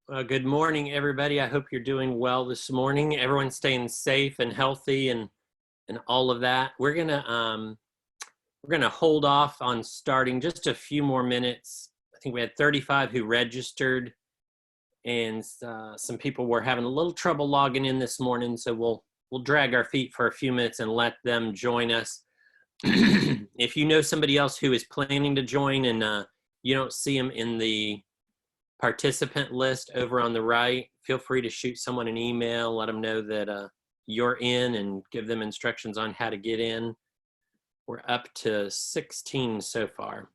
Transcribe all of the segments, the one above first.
Good morning, everybody. I hope you're doing well this morning. Everyone's staying safe and healthy and all of that. We're gonna hold off on starting just a few more minutes. I think we had 35 who registered, and some people were having a little trouble logging in this morning. So we'll drag our feet for a few minutes and let them join us. If you know somebody else who is planning to join and you don't see them in the participant list over on the right, feel free to shoot someone an email, let them know that you're in, and give them instructions on how to get in. We're up to 16 so far.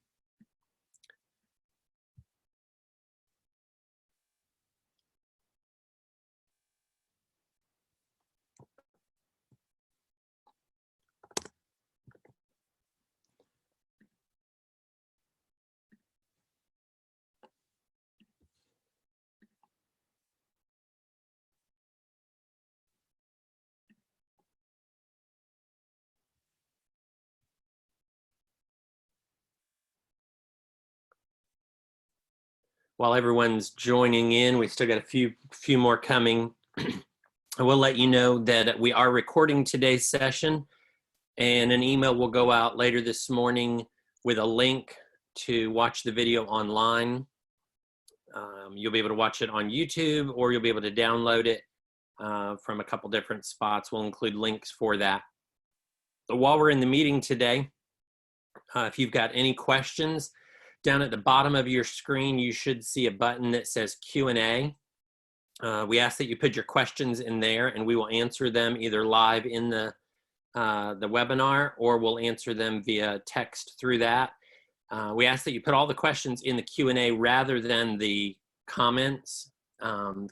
While everyone's joining in, we still got a few more coming. I will let you know that we are recording today's session, and an email will go out later this morning with a link to watch the video online. You'll be able to watch it on YouTube, or you'll be able to download it from a couple different spots. We'll include links for that. But while we're in the meeting today, if you've got any questions, down at the bottom of your screen, you should see a button that says Q&A. We ask that you put your questions in there, and we will answer them either live in the webinar, or we'll answer them via text through that. We ask that you put all the questions in the Q&A rather than the comments.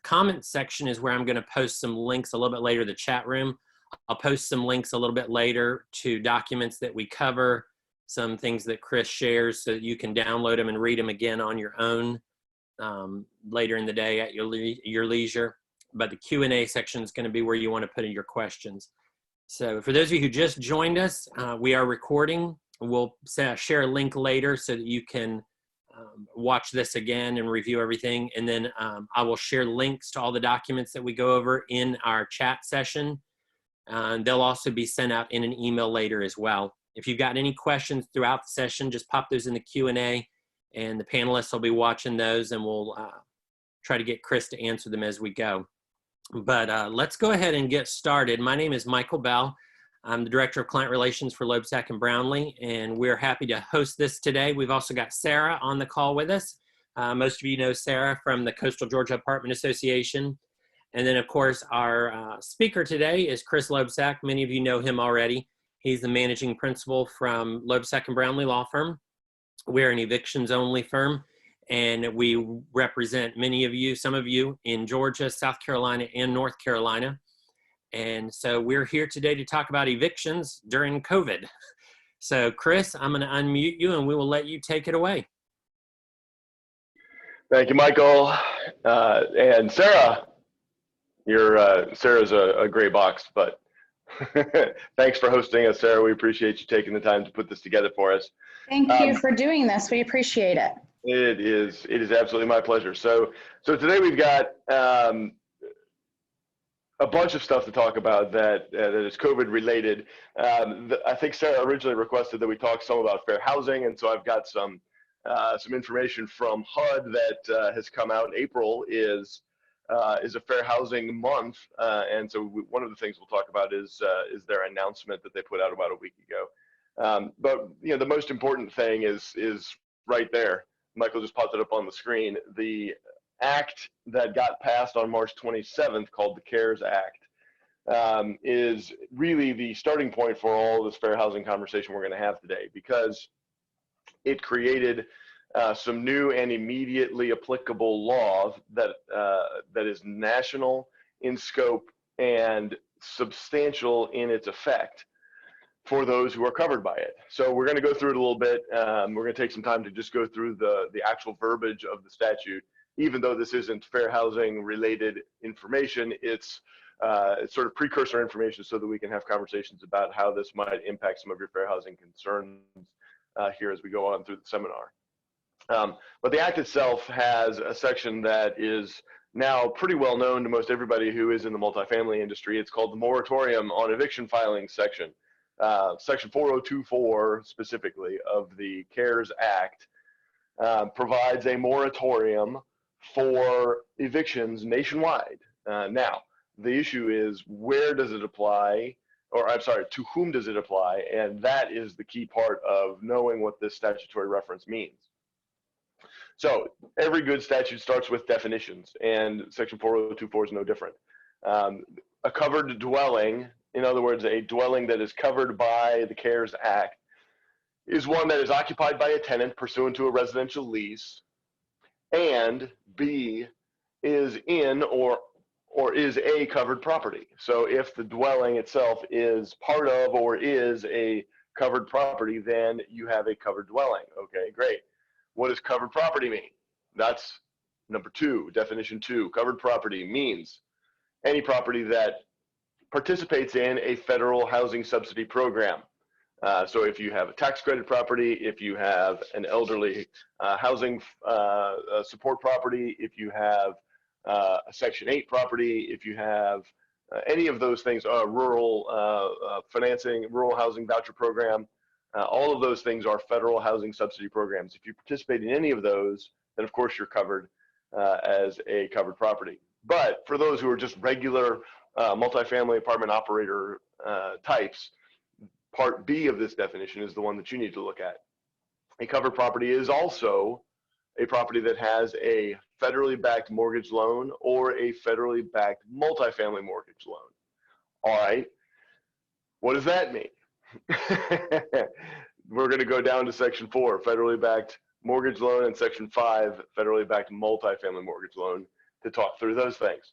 Comments section is where I'm going to post some links a little bit later, the chat room. I'll post some links a little bit later to documents that we cover, some things that Chris shares, so that you can download them and read them again on your own later in the day at your leisure. But the Q&A section is going to be where you want to put in your questions. So for those of you who just joined us, we are recording. We'll share a link later so that you can watch this again and review everything. And then I will share links to all the documents that we go over in our chat session. They'll also be sent out in an email later as well. If you've got any questions throughout the session, just pop those in the Q&A, and the panelists will be watching those, and we'll try to get Chris to answer them as we go. But let's go ahead and get started. My name is Michael Bell. I'm the Director of Client Relations for Loebsack and Brownlee, and we're happy to host this today. We've also got Sarah on the call with us. Most of you know Sarah from the Coastal Georgia Apartment Association. And then, of course, our speaker today is Chris Loebsack. Many of you know him already. He's the managing principal from Loebsack and Brownlee Law Firm. We're an evictions-only firm, and we represent many of you, some of you in Georgia, South Carolina, and North Carolina. And so we're here today to talk about evictions during COVID. So Chris, I'm going to unmute you, and we will let you take it away. Thank you, Michael. And Sarah, Sarah's a gray box, but thanks for hosting us, Sarah. We appreciate you taking the time to put this together for us. Thank you for doing this. We appreciate it. It is absolutely my pleasure. So today we've got a bunch of stuff to talk about that is COVID related. I think Sarah originally requested that we talk some about fair housing, and so I've got some information from HUD that has come out. April is a fair housing month, and so one of the things we'll talk about is their announcement that they put out about a week ago. But you know, the most important thing is right there. Michael just popped it up on the screen. The act that got passed on March 27th, called the CARES Act, is really the starting point for all this fair housing conversation we're going to have today, because it created some new and immediately applicable law that is national in scope and substantial in its effect for those who are covered by it. So we're going to go through it a little bit. We're going to take some time to just go through the actual verbiage of the statute. Even though this isn't fair housing related information, it's sort of precursor information so that we can have conversations about how this might impact some of your fair housing concerns here as we go on through the seminar. But the act itself has a section that is now pretty well known to most everybody who is in the multifamily industry. It's called the Moratorium on Eviction Filing section. Section 4024 specifically of the CARES Act provides a moratorium for evictions nationwide. Now, the issue is, where does it apply? Or I'm sorry, to whom does it apply? And that is the key part of knowing what this statutory reference means. So every good statute starts with definitions, and Section 4024 is no different. A covered dwelling, in other words, a dwelling that is covered by the CARES Act, is one that is occupied by a tenant pursuant to a residential lease, and B, is in or is a covered property. So if the dwelling itself is part of or is a covered property, then you have a covered dwelling. Okay, great. What does covered property mean? That's number 2, definition 2. Covered property means any property that participates in a federal housing subsidy program. So if you have a tax credit property, if you have an elderly housing support property, if you have a Section 8 property, if you have any of those things, rural financing, rural housing voucher program, all of those things are federal housing subsidy programs. If you participate in any of those, then of course you're covered as a covered property. But for those who are just regular multifamily apartment operator types, Part B of this definition is the one that you need to look at. A covered property is also a property that has a federally backed mortgage loan or a federally backed multifamily mortgage loan. All right, what does that mean? We're going to go down to Section 4, federally backed mortgage loan, and Section 5, federally backed multifamily mortgage loan, to talk through those things.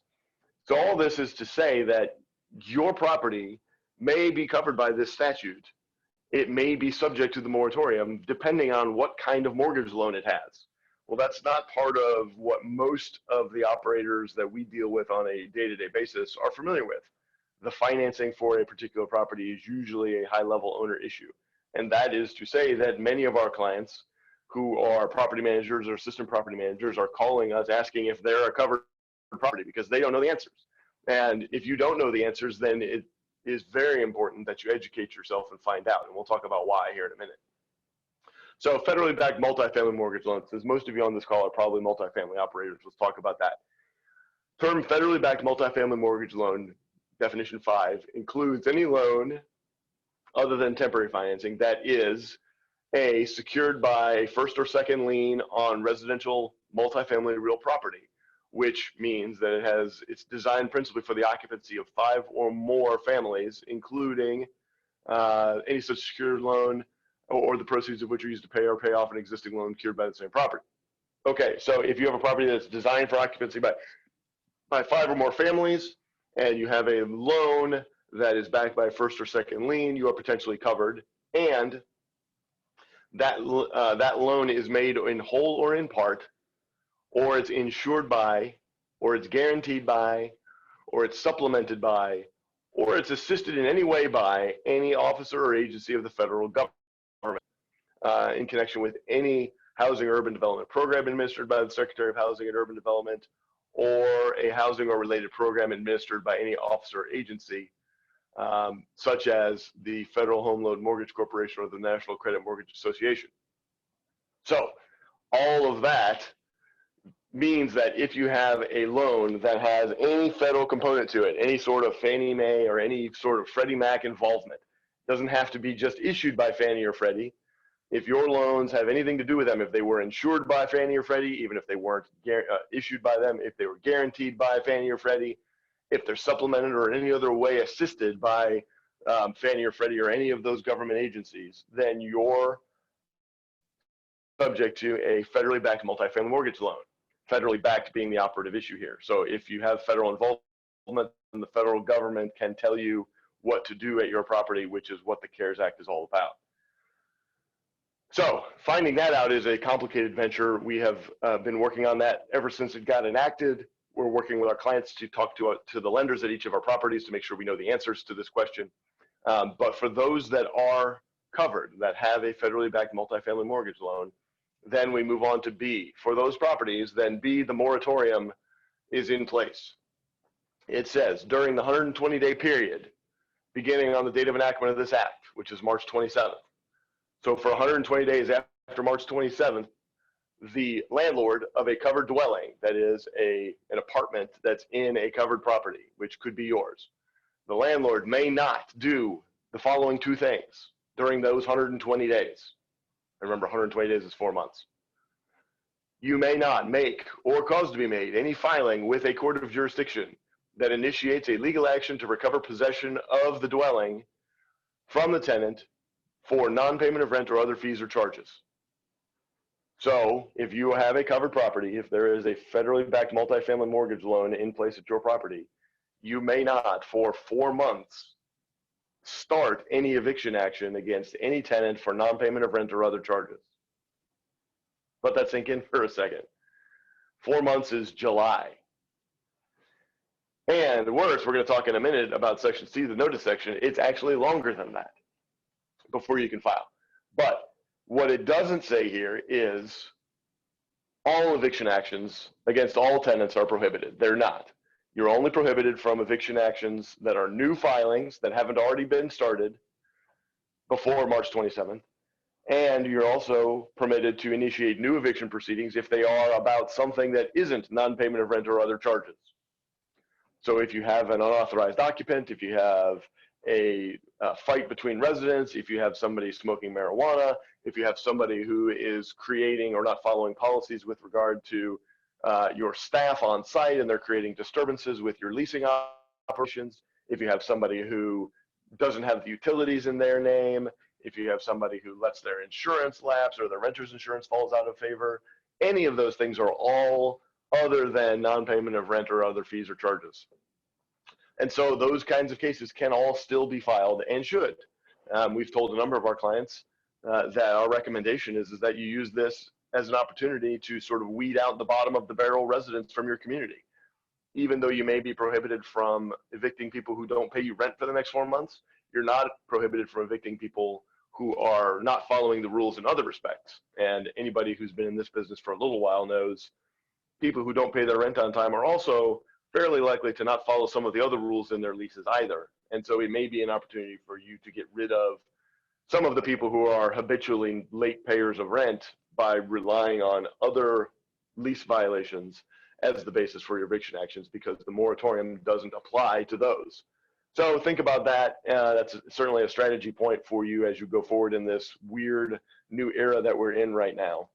So all this is to say that your property may be covered by this statute. It may be subject to the moratorium depending on what kind of mortgage loan it has. Well, that's not part of what most of the operators that we deal with on a day-to-day basis are familiar with. The financing for a particular property is usually a high-level owner issue. And that is to say that many of our clients who are property managers or assistant property managers are calling us asking if they're a covered property because they don't know the answers. And if you don't know the answers, then it is very important that you educate yourself and find out. And we'll talk about why here in a minute. So federally backed multifamily mortgage loans, as most of you on this call are probably multifamily operators, let's talk about that. Term federally backed multifamily mortgage loan, definition 5, includes any loan other than temporary financing that is A, secured by first or second lien on residential multifamily real property, which means that it's designed principally for the occupancy of 5 or more families, including any such secured loan or the proceeds of which are used to pay or pay off an existing loan secured by the same property. Okay, so if you have a property that's designed for occupancy by 5 or more families, and you have a loan that is backed by a first or second lien, you are potentially covered, and that loan is made in whole or in part, or it's insured by, or it's guaranteed by, or it's supplemented by, or it's assisted in any way by any officer or agency of the federal government in connection with any housing or urban development program administered by the Secretary of Housing and Urban Development, or a housing or related program administered by any officer or agency, such as the Federal Home Loan Mortgage Corporation or the National Credit Mortgage Association. So all of that means that if you have a loan that has any federal component to it, any sort of Fannie Mae or any sort of Freddie Mac involvement, doesn't have to be just issued by Fannie or Freddie. If your loans have anything to do with them, if they were insured by Fannie or Freddie, even if they weren't issued by them, if they were guaranteed by Fannie or Freddie, if they're supplemented or in any other way assisted by Fannie or Freddie or any of those government agencies, then you're subject to a federally backed multifamily mortgage loan. Federally backed being the operative issue here. So if you have federal involvement, then the federal government can tell you what to do at your property, which is what the CARES Act is all about. So finding that out is a complicated venture. We have been working on that ever since it got enacted. We're working with our clients to talk to the lenders at each of our properties to make sure we know the answers to this question. But for those that are covered, that have a federally backed multifamily mortgage loan, then we move on to B. For those properties, then B, the moratorium is in place. It says during the 120-day period, beginning on the date of enactment of this act, which is March 27th. So for 120 days after March 27th, the landlord of a covered dwelling, that is an apartment that's in a covered property, which could be yours, the landlord may not do the following two things during those 120 days. Remember, 120 days is 4 months. You may not make or cause to be made any filing with a court of jurisdiction that initiates a legal action to recover possession of the dwelling from the tenant for non-payment of rent or other fees or charges. So if you have a covered property, if there is a federally backed multifamily mortgage loan in place at your property, you may not for 4 months start any eviction action against any tenant for non-payment of rent or other charges. Let that sink in for a second. 4 months is July. And worse, we're going to talk in a minute about Section C, the notice section. It's actually longer than that before you can file. But what it doesn't say here is all eviction actions against all tenants are prohibited. They're not. You're only prohibited from eviction actions that are new filings that haven't already been started before March 27th. And you're also permitted to initiate new eviction proceedings if they are about something that isn't non-payment of rent or other charges. So if you have an unauthorized occupant, if you have a fight between residents, if you have somebody smoking marijuana, if you have somebody who is creating or not following policies with regard to your staff on site and they're creating disturbances with your leasing operations, if you have somebody who doesn't have the utilities in their name, if you have somebody who lets their insurance lapse or their renter's insurance falls out of favor, any of those things are all other than non-payment of rent or other fees or charges. And so those kinds of cases can all still be filed and should. We've told a number of our clients that our recommendation is that you use this as an opportunity to sort of weed out the bottom of the barrel residents from your community. Even though you may be prohibited from evicting people who don't pay you rent for the next 4 months, you're not prohibited from evicting people who are not following the rules in other respects. And anybody who's been in this business for a little while knows people who don't pay their rent on time are also fairly likely to not follow some of the other rules in their leases either. And so it may be an opportunity for you to get rid of some of the people who are habitually late payers of rent by relying on other lease violations as the basis for your eviction actions, because the moratorium doesn't apply to those. So think about that. That's certainly a strategy point for you as you go forward in this weird new era that we're in right now.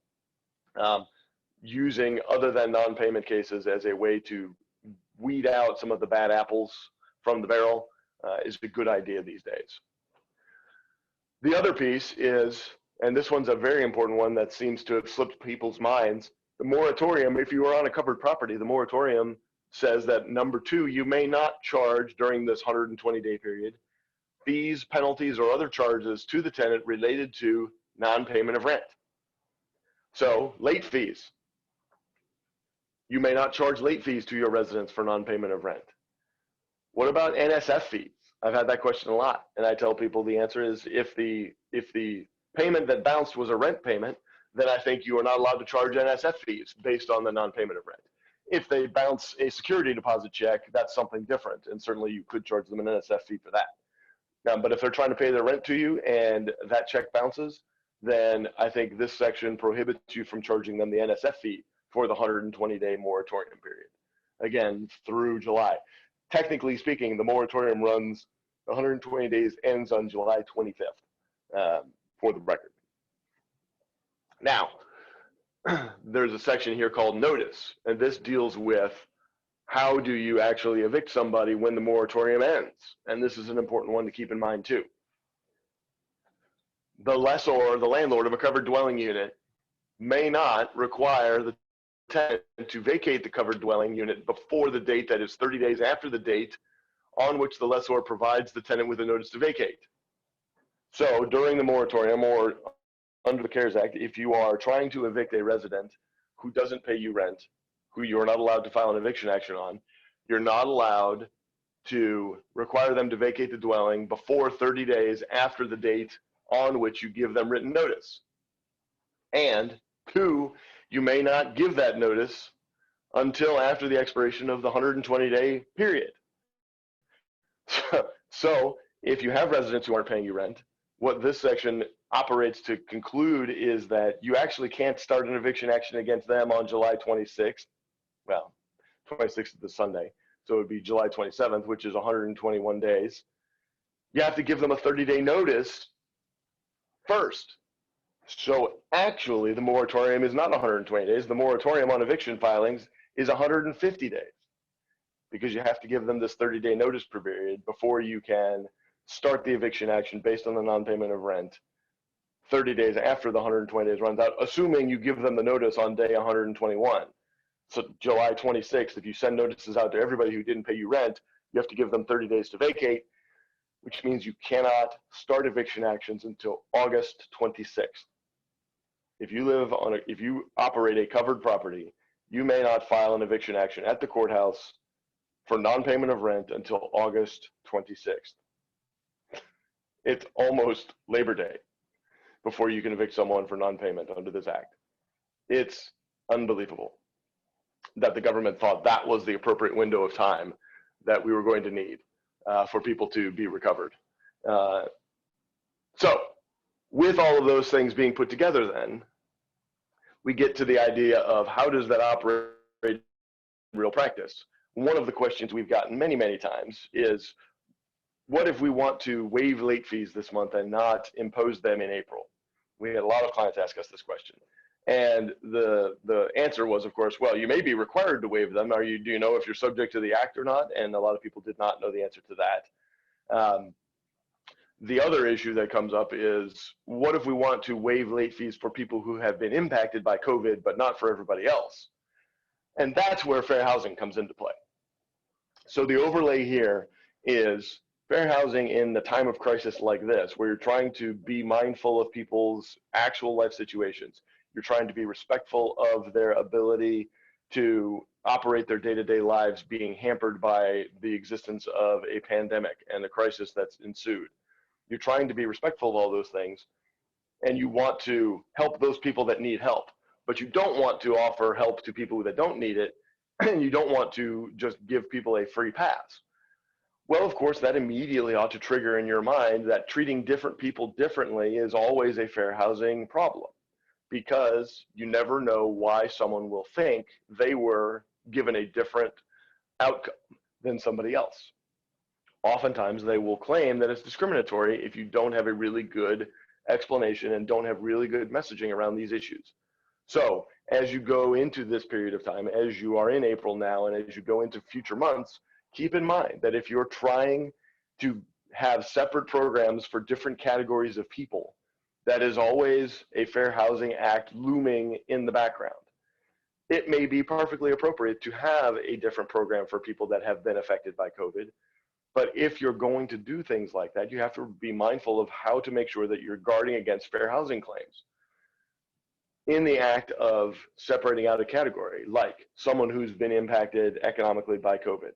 Using other than non-payment cases as a way to weed out some of the bad apples from the barrel is a good idea these days. The other piece is, and this one's a very important one that seems to have slipped people's minds, the moratorium, if you are on a covered property, the moratorium says that number 2, you may not charge during this 120-day period fees, penalties, or other charges to the tenant related to non-payment of rent. So late fees. You may not charge late fees to your residents for non-payment of rent. What about NSF fees? I've had that question a lot, and I tell people the answer is if the payment that bounced was a rent payment, then I think you are not allowed to charge NSF fees based on the non-payment of rent. If they bounce a security deposit check, that's something different, and certainly you could charge them an NSF fee for that. Now, but if they're trying to pay their rent to you and that check bounces, then I think this section prohibits you from charging them the NSF fee for the 120-day moratorium period. Again, through July. Technically speaking, the moratorium runs 120 days, ends on July 25th, for the record. Now, there's a section here called notice, and this deals with how do you actually evict somebody when the moratorium ends? And this is an important one to keep in mind too. The lessor, the landlord of a covered dwelling unit, may not require the tenant to vacate the covered dwelling unit before the date that is 30 days after the date on which the lessor provides the tenant with a notice to vacate. So during the moratorium or under the CARES Act, if you are trying to evict a resident who doesn't pay you rent, who you're not allowed to file an eviction action on, you're not allowed to require them to vacate the dwelling before 30 days after the date on which you give them written notice. And 2, you may not give that notice until after the expiration of the 120-day period. So if you have residents who aren't paying you rent, what this section operates to conclude is that you actually can't start an eviction action against them on July 26th. Well, 26th is the Sunday, so it would be July 27th, which is 121 days. You have to give them a 30-day notice first. So actually, the moratorium is not 120 days. The moratorium on eviction filings is 150 days, because you have to give them this 30-day notice period before you can start the eviction action based on the non-payment of rent 30 days after the 120 days runs out, assuming you give them the notice on day 121. So July 26th, if you send notices out to everybody who didn't pay you rent, you have to give them 30 days to vacate, which means you cannot start eviction actions until August 26th. If you operate a covered property, you may not file an eviction action at the courthouse for non-payment of rent until August 26th. It's almost Labor Day before you can evict someone for non-payment under this act. It's unbelievable that the government thought that was the appropriate window of time that we were going to need for people to be recovered. So with all of those things being put together, then we get to the idea of how does that operate in real practice? One of the questions we've gotten many, many times is, what if we want to waive late fees this month and not impose them in April? We had a lot of clients ask us this question. And the answer was, of course, well, you may be required to waive them. Do you know if you're subject to the act or not? And a lot of people did not know the answer to that. The other issue that comes up is, what if we want to waive late fees for people who have been impacted by COVID, but not for everybody else? And that's where fair housing comes into play. So the overlay here is fair housing in the time of crisis like this, where you're trying to be mindful of people's actual life situations. You're trying to be respectful of their ability to operate their day-to-day lives being hampered by the existence of a pandemic and the crisis that's ensued. You're trying to be respectful of all those things, and you want to help those people that need help, but you don't want to offer help to people that don't need it, and you don't want to just give people a free pass. Well, of course, that immediately ought to trigger in your mind that treating different people differently is always a fair housing problem, because you never know why someone will think they were given a different outcome than somebody else. Oftentimes, they will claim that it's discriminatory if you don't have a really good explanation and don't have really good messaging around these issues. So as you go into this period of time, as you are in April now, and as you go into future months, keep in mind that if you're trying to have separate programs for different categories of people, that is always a Fair Housing Act looming in the background. It may be perfectly appropriate to have a different program for people that have been affected by COVID, but if you're going to do things like that, you have to be mindful of how to make sure that you're guarding against fair housing claims. In the act of separating out a category, like someone who's been impacted economically by COVID,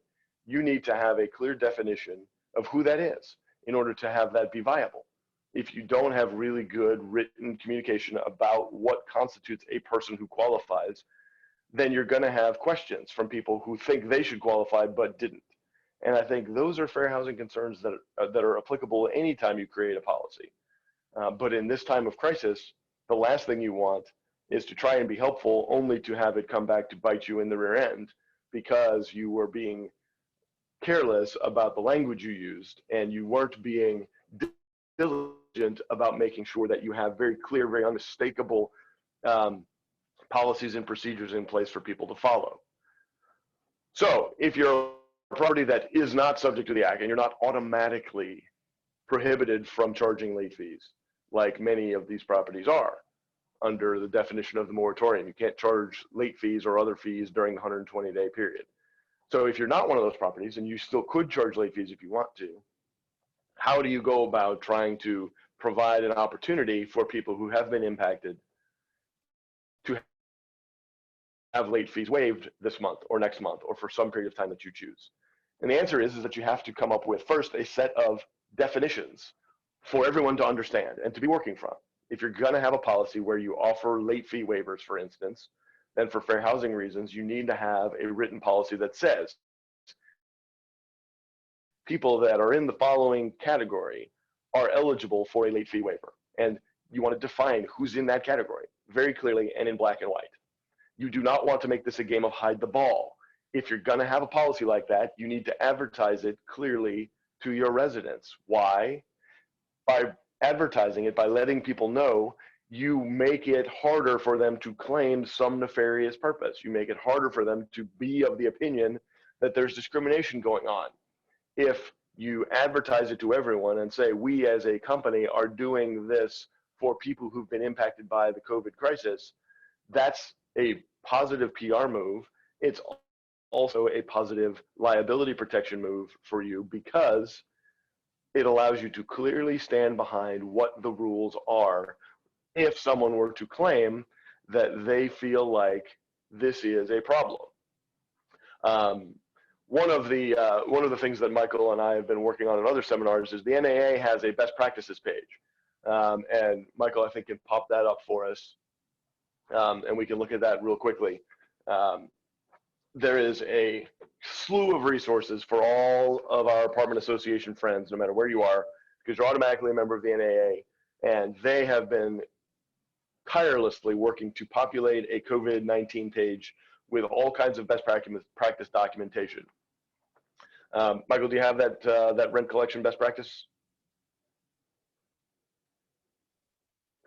you need to have a clear definition of who that is in order to have that be viable. If you don't have really good written communication about what constitutes a person who qualifies, then you're going to have questions from people who think they should qualify but didn't. And I think those are fair housing concerns that are applicable anytime you create a policy. But in this time of crisis, the last thing you want is to try and be helpful only to have it come back to bite you in the rear end because you were being careless about the language you used and you weren't being diligent about making sure that you have very clear, very unmistakable policies and procedures in place for people to follow. So if you're a property that is not subject to the act and you're not automatically prohibited from charging late fees, like many of these properties are under the definition of the moratorium, you can't charge late fees or other fees during the 120-day period. So if you're not one of those properties and you still could charge late fees if you want to, how do you go about trying to provide an opportunity for people who have been impacted to have late fees waived this month or next month or for some period of time that you choose? And the answer is that you have to come up with first a set of definitions for everyone to understand and to be working from. If you're going to have a policy where you offer late fee waivers, for instance, and for fair housing reasons, you need to have a written policy that says people that are in the following category are eligible for a late fee waiver. And you want to define who's in that category very clearly and in black and white. You do not want to make this a game of hide the ball. If you're going to have a policy like that, you need to advertise it clearly to your residents. Why? By advertising it, by letting people know, you make it harder for them to claim some nefarious purpose. You make it harder for them to be of the opinion that there's discrimination going on. If you advertise it to everyone and say, we as a company are doing this for people who've been impacted by the COVID crisis, that's a positive PR move. It's also a positive liability protection move for you because it allows you to clearly stand behind what the rules are if someone were to claim that they feel like this is a problem. One of the things that Michael and I have been working on in other seminars is the NAA has a best practices page. And Michael, I think, can pop that up for us. And we can look at that real quickly. There is a slew of resources for all of our apartment association friends, no matter where you are, because you're automatically a member of the NAA, and they have been tirelessly working to populate a COVID-19 page with all kinds of best practice documentation. Michael, do you have that rent collection best practice?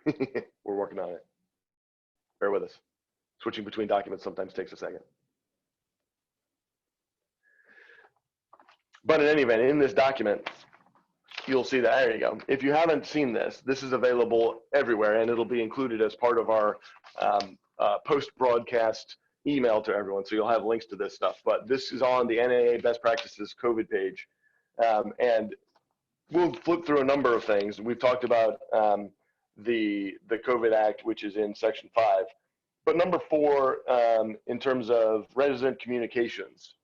We're working on it. Bear with us. Switching between documents sometimes takes a second. But in any event, in this document, you'll see that, there you go. If you haven't seen this, this is available everywhere, and it'll be included as part of our post-broadcast email to everyone, so you'll have links to this stuff. But this is on the NAA Best Practices COVID page, and we'll flip through a number of things. We've talked about the COVID Act, which is in Section 5. But number 4, in terms of resident communications,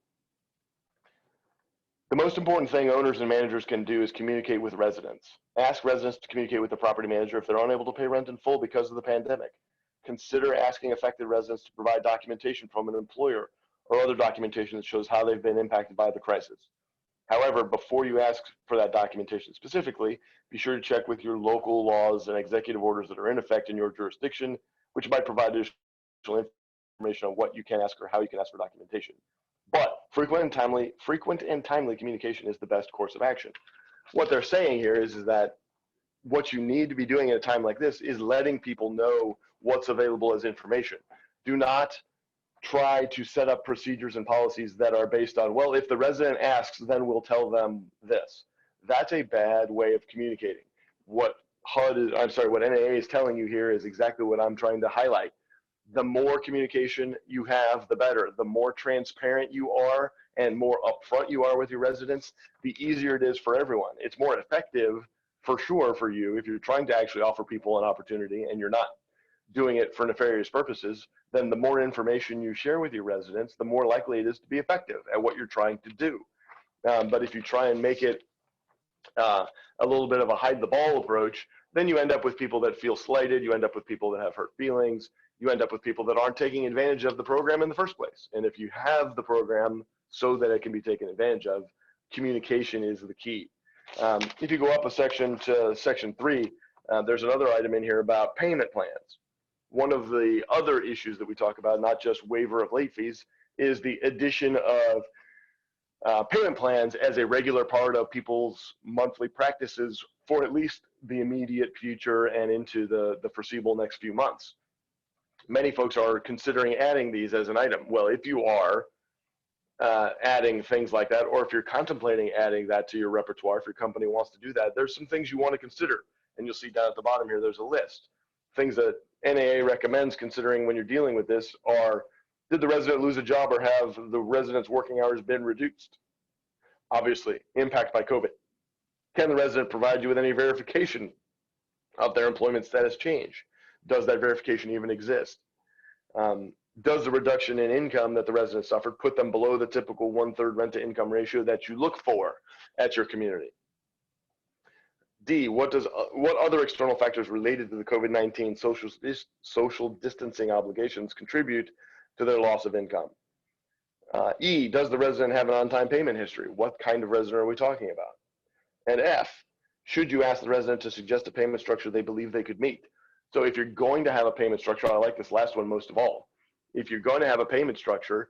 the most important thing owners and managers can do is communicate with residents. Ask residents to communicate with the property manager if they're unable to pay rent in full because of the pandemic. Consider asking affected residents to provide documentation from an employer or other documentation that shows how they've been impacted by the crisis. However, before you ask for that documentation specifically, be sure to check with your local laws and executive orders that are in effect in your jurisdiction, which might provide additional information on what you can ask or how you can ask for documentation. But frequent and timely communication is the best course of action. What they're saying here is that what you need to be doing at a time like this is letting people know what's available as information. Do not try to set up procedures and policies that are based on, well, if the resident asks, then we'll tell them this. That's a bad way of communicating. What NAA is telling you here is exactly what I'm trying to highlight. The more communication you have, the better. The more transparent you are and more upfront you are with your residents, the easier it is for everyone. It's more effective for sure for you if you're trying to actually offer people an opportunity and you're not doing it for nefarious purposes. Then the more information you share with your residents, the more likely it is to be effective at what you're trying to do. But if you try and make it a little bit of a hide the ball approach, then you end up with people that feel slighted. You end up with people that have hurt feelings. You end up with people that aren't taking advantage of the program in the first place. And if you have the program so that it can be taken advantage of, communication is the key. If you go up a section to Section 3, there's another item in here about payment plans. One of the other issues that we talk about, not just waiver of late fees, is the addition of payment plans as a regular part of people's monthly practices for at least the immediate future and into the foreseeable next few months. Many folks are considering adding these as an item. Well, if you are adding things like that, or if you're contemplating adding that to your repertoire, if your company wants to do that, there's some things you want to consider. And you'll see down at the bottom here, there's a list. Things that NAA recommends considering when you're dealing with this are, did the resident lose a job or have the resident's working hours been reduced? Obviously, impact by COVID. Can the resident provide you with any verification of their employment status change? Does that verification even exist? Does the reduction in income that the resident suffered put them below the typical 1/3 rent to income ratio that you look for at your community? D, what other external factors related to the COVID-19 social distancing obligations contribute to their loss of income. E, does the resident have an on-time payment history? What kind of resident are we talking about? And F, should you ask the resident to suggest a payment structure they believe they could meet? So if you're going to have a payment structure, I like this last one most of all. If you're going to have a payment structure,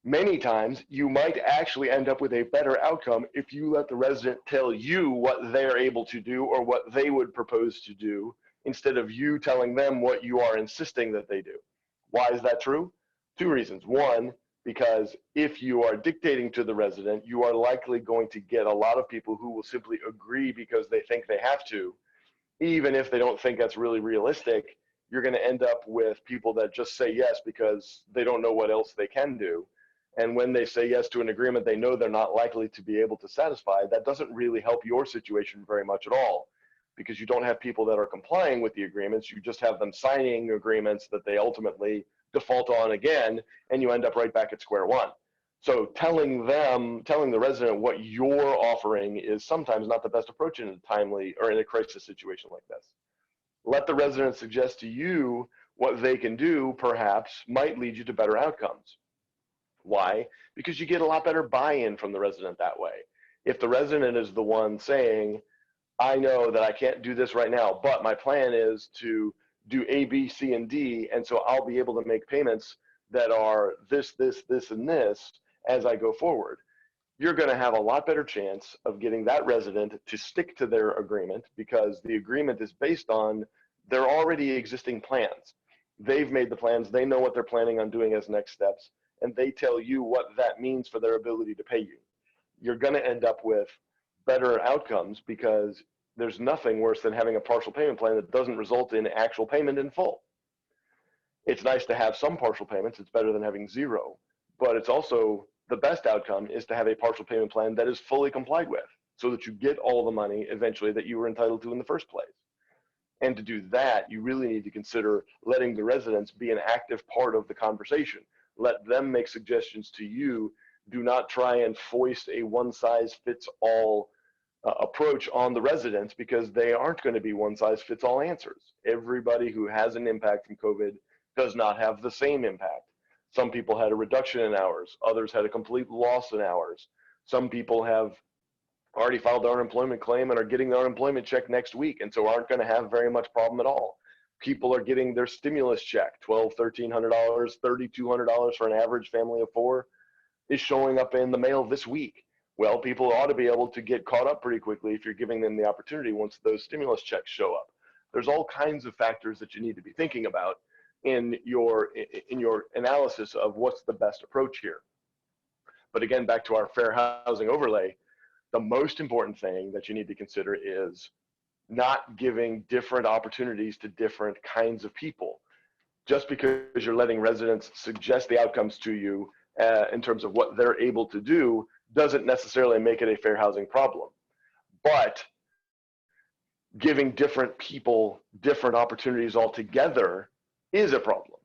many times you might actually end up with a better outcome if you let the resident tell you what they're able to do or what they would propose to do, instead of you telling them what you are insisting that they do. Why is that true? Two reasons. One, because if you are dictating to the resident, you are likely going to get a lot of people who will simply agree because they think they have to, even if they don't think that's really realistic. You're going to end up with people that just say yes because they don't know what else they can do. And when they say yes to an agreement they know they're not likely to be able to satisfy, that doesn't really help your situation very much at all, because you don't have people that are complying with the agreements. You just have them signing agreements that they ultimately default on again, and you end up right back at square one. So telling the resident what you're offering is sometimes not the best approach in a timely or in a crisis situation like this. Let the resident suggest to you what they can do, perhaps, might lead you to better outcomes. Why? Because you get a lot better buy-in from the resident that way. If the resident is the one saying, I know that I can't do this right now, but my plan is to do A, B, C, and D, and so I'll be able to make payments that are this, this, this, and this as I go forward. You're going to have a lot better chance of getting that resident to stick to their agreement, because the agreement is based on their already existing plans. They've made the plans, they know what they're planning on doing as next steps, and they tell you what that means for their ability to pay you. You're going to end up with better outcomes, because there's nothing worse than having a partial payment plan that doesn't result in actual payment in full. It's nice to have some partial payments. It's better than having zero, but it's also the best outcome is to have a partial payment plan that is fully complied with, so that you get all the money eventually that you were entitled to in the first place. And to do that, you really need to consider letting the residents be an active part of the conversation. Let them make suggestions to you. Do not try and foist a one-size-fits-all approach on the residents, because they aren't going to be one-size-fits-all answers. Everybody who has an impact from COVID does not have the same impact. Some people had a reduction in hours. Others had a complete loss in hours. Some people have already filed their unemployment claim and are getting their unemployment check next week, and so aren't going to have very much problem at all. People are getting their stimulus check, $1,200, $1,300, $3,200 for an average family of four is showing up in the mail this week. Well, people ought to be able to get caught up pretty quickly if you're giving them the opportunity once those stimulus checks show up. There's all kinds of factors that you need to be thinking about in your analysis of what's the best approach here. But again, back to our fair housing overlay, the most important thing that you need to consider is not giving different opportunities to different kinds of people. Just because you're letting residents suggest the outcomes to you in terms of what they're able to do doesn't necessarily make it a fair housing problem. But giving different people different opportunities altogether is a problem.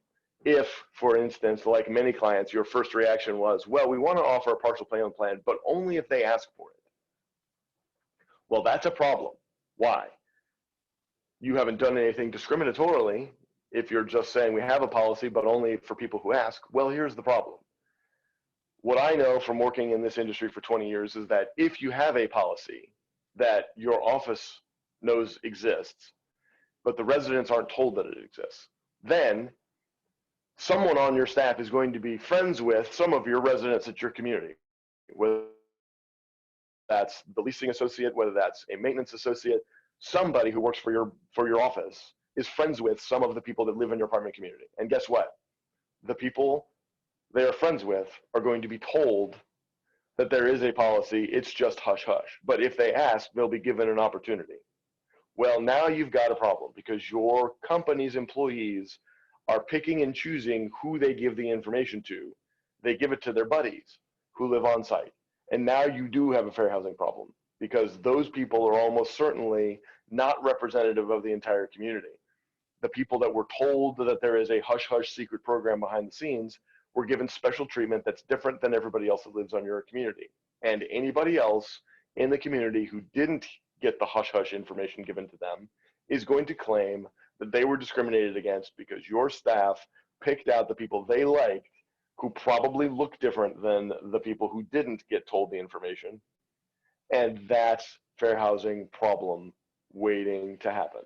If, for instance, like many clients, your first reaction was, well, we want to offer a partial payment plan, but only if they ask for it. Well, that's a problem. Why? You haven't done anything discriminatorily if you're just saying we have a policy, but only for people who ask. Well, here's the problem. What I know from working in this industry for 20 years is that if you have a policy that your office knows exists, but the residents aren't told that it exists, then someone on your staff is going to be friends with some of your residents at your community, whether that's the leasing associate, whether that's a maintenance associate. Somebody who works for your office is friends with some of the people that live in your apartment community. And guess what? The people they are friends with are going to be told that there is a policy, it's just hush hush. But if they ask, they'll be given an opportunity. Well, now you've got a problem, because your company's employees are picking and choosing who they give the information to. They give it to their buddies who live on site. And now you do have a fair housing problem, because those people are almost certainly not representative of the entire community. The people that were told that there is a hush-hush secret program behind the scenes were given special treatment that's different than everybody else that lives on your community. And anybody else in the community who didn't get the hush-hush information given to them is going to claim that they were discriminated against because your staff picked out the people they liked who probably look different than the people who didn't get told the information. And that's fair housing problem waiting to happen.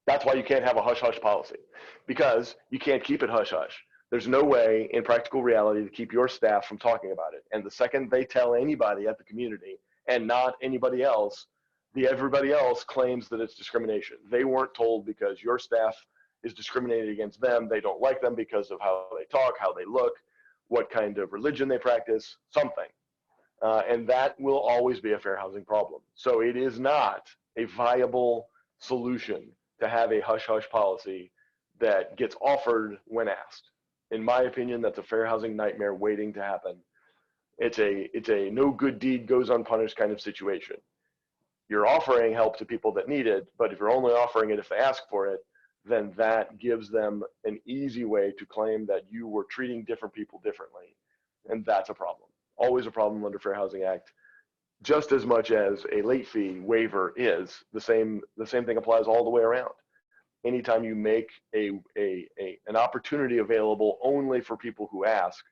That's why you can't have a hush-hush policy, because you can't keep it hush-hush. There's no way in practical reality to keep your staff from talking about it. And the second they tell anybody at the community and not anybody else, everybody else claims that it's discrimination. They weren't told because your staff is discriminated against them. They don't like them because of how they talk, how they look, what kind of religion they practice, something. And that will always be a fair housing problem. So it is not a viable solution to have a hush-hush policy that gets offered when asked. In my opinion, that's a fair housing nightmare waiting to happen. It's a no good deed goes unpunished kind of situation. You're offering help to people that need it, but if you're only offering it if they ask for it, then that gives them an easy way to claim that you were treating different people differently. And that's a problem. Always a problem under Fair Housing Act, just as much as a late fee waiver is. The same thing applies all the way around. Anytime you make an opportunity available only for people who ask,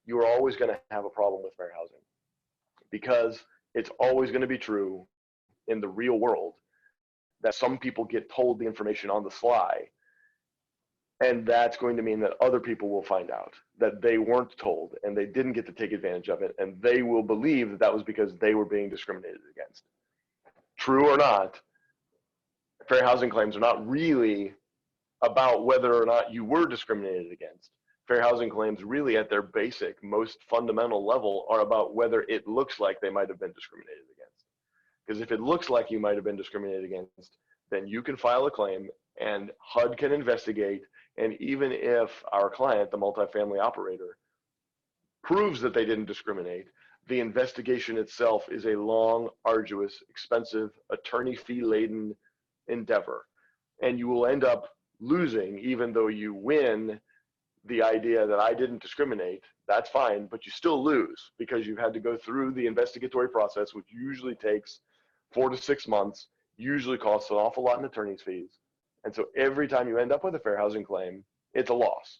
you are always going to have a problem with fair housing, because it's always going to be true in the real world that some people get told the information on the sly, and that's going to mean that other people will find out that they weren't told and they didn't get to take advantage of it, and they will believe that that was because they were being discriminated against. True or not, fair housing claims are not really about whether or not you were discriminated against. Fair housing claims really at their basic, most fundamental level are about whether it looks like they might have been discriminated against. Because if it looks like you might have been discriminated against, then you can file a claim and HUD can investigate. And even if our client, the multifamily operator, proves that they didn't discriminate, the investigation itself is a long, arduous, expensive, attorney fee laden endeavor. And you will end up losing, even though you win the idea that I didn't discriminate. That's fine, but you still lose because you've had to go through the investigatory process, which usually takes 4 to 6 months, usually costs an awful lot in attorney's fees. And so every time you end up with a fair housing claim, it's a loss.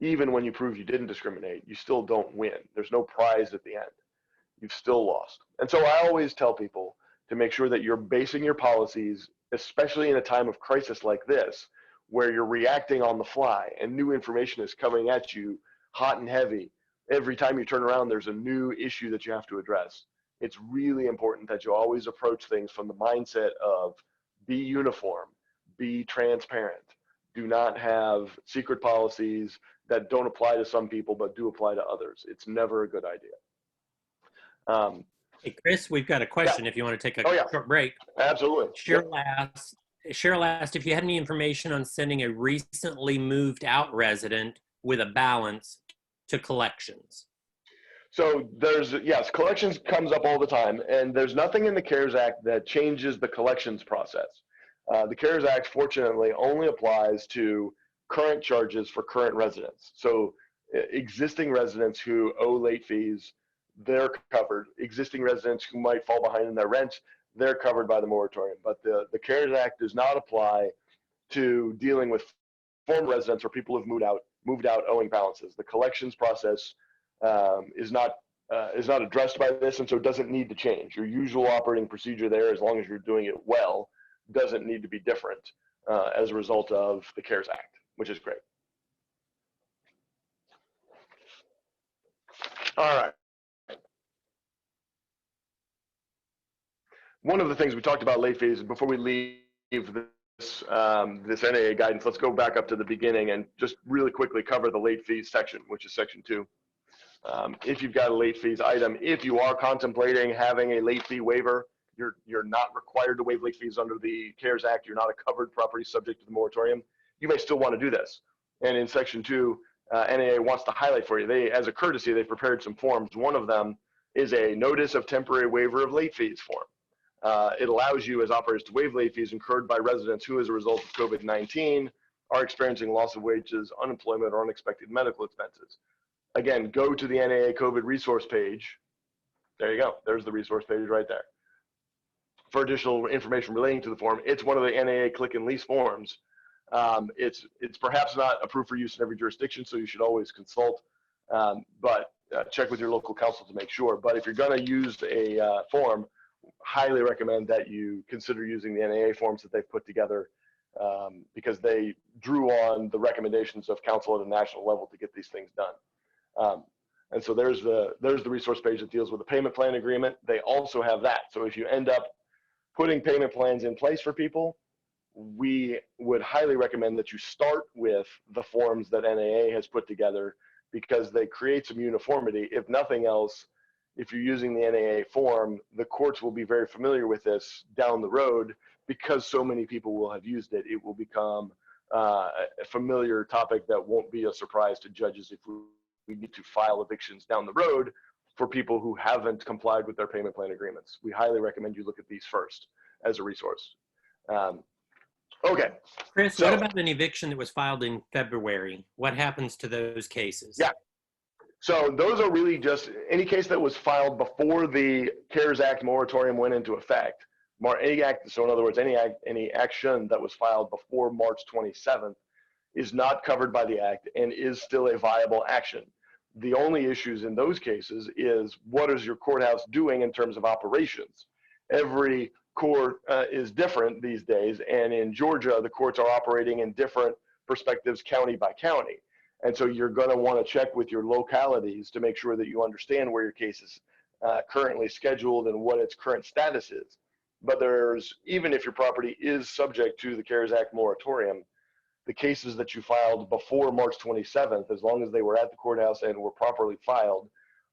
Even when you prove you didn't discriminate, you still don't win. There's no prize at the end. You've still lost. And so I always tell people to make sure that you're basing your policies, especially in a time of crisis like this, where you're reacting on the fly and new information is coming at you hot and heavy. Every time you turn around, there's a new issue that you have to address. It's really important that you always approach things from the mindset of be uniform, be transparent. Do not have secret policies that don't apply to some people but do apply to others. It's never a good idea. Hey, Chris, we've got a question. Yeah. If you want to take a short break. Absolutely. Cheryl asked if you had any information on sending a recently moved out resident with a balance to collections. So yes, collections comes up all the time, and there's nothing in the CARES Act that changes the collections process. The CARES Act, fortunately, only applies to current charges for current residents. So existing residents who owe late fees, they're covered. Existing residents who might fall behind in their rent, they're covered by the moratorium. But the CARES Act does not apply to dealing with former residents or people who've moved out owing balances. The collections process is not addressed by this, and so it doesn't need to change. Your usual operating procedure there, as long as you're doing it well, doesn't need to be different as a result of the CARES Act, which is great. All right. One of the things we talked about late fees, before we leave this NAA guidance, let's go back up to the beginning and just really quickly cover the late fees section, which is section 2. If you've got a late fees item, if you are contemplating having a late fee waiver, you're not required to waive late fees under the CARES Act. You're not a covered property subject to the moratorium. You may still want to do this. And in section 2, NAA wants to highlight for you, as a courtesy, they prepared some forms. One of them is a notice of temporary waiver of late fees form. It allows you as operators to waive late fees incurred by residents who, as a result of COVID-19, are experiencing loss of wages, unemployment, or unexpected medical expenses. Again, go to the NAA COVID resource page. There you go. There's the resource page right there. For additional information relating to the form, it's one of the NAA click and lease forms It's perhaps not approved for use in every jurisdiction, so you should always consult, but check with your local council to make sure. But if you're going to use a form, highly recommend that you consider using the NAA forms that they've put together, because they drew on the recommendations of council at a national level to get these things done. And so there's the resource page that deals with the payment plan agreement. They also have that. So if you end up putting payment plans in place for people, we would highly recommend that you start with the forms that NAA has put together, because they create some uniformity. If nothing else, if you're using the NAA form, the courts will be very familiar with this down the road, because so many people will have used it. It will become a familiar topic that won't be a surprise to judges if we need to file evictions down the road for people who haven't complied with their payment plan agreements. We highly recommend you look at these first as a resource. Okay. Chris, what about an eviction that was filed in February? What happens to those cases? Yeah. So those are really just any case that was filed before the CARES Act moratorium went into effect. So in other words, any action that was filed before March 27th is not covered by the act and is still a viable action. The only issues in those cases is, what is your courthouse doing in terms of operations? Every court is different these days, and in Georgia, the courts are operating in different perspectives county by county. And so you're going to want to check with your localities to make sure that you understand where your case is currently scheduled and what its current status is. But even if your property is subject to the CARES Act moratorium, the cases that you filed before March 27th, as long as they were at the courthouse and were properly filed,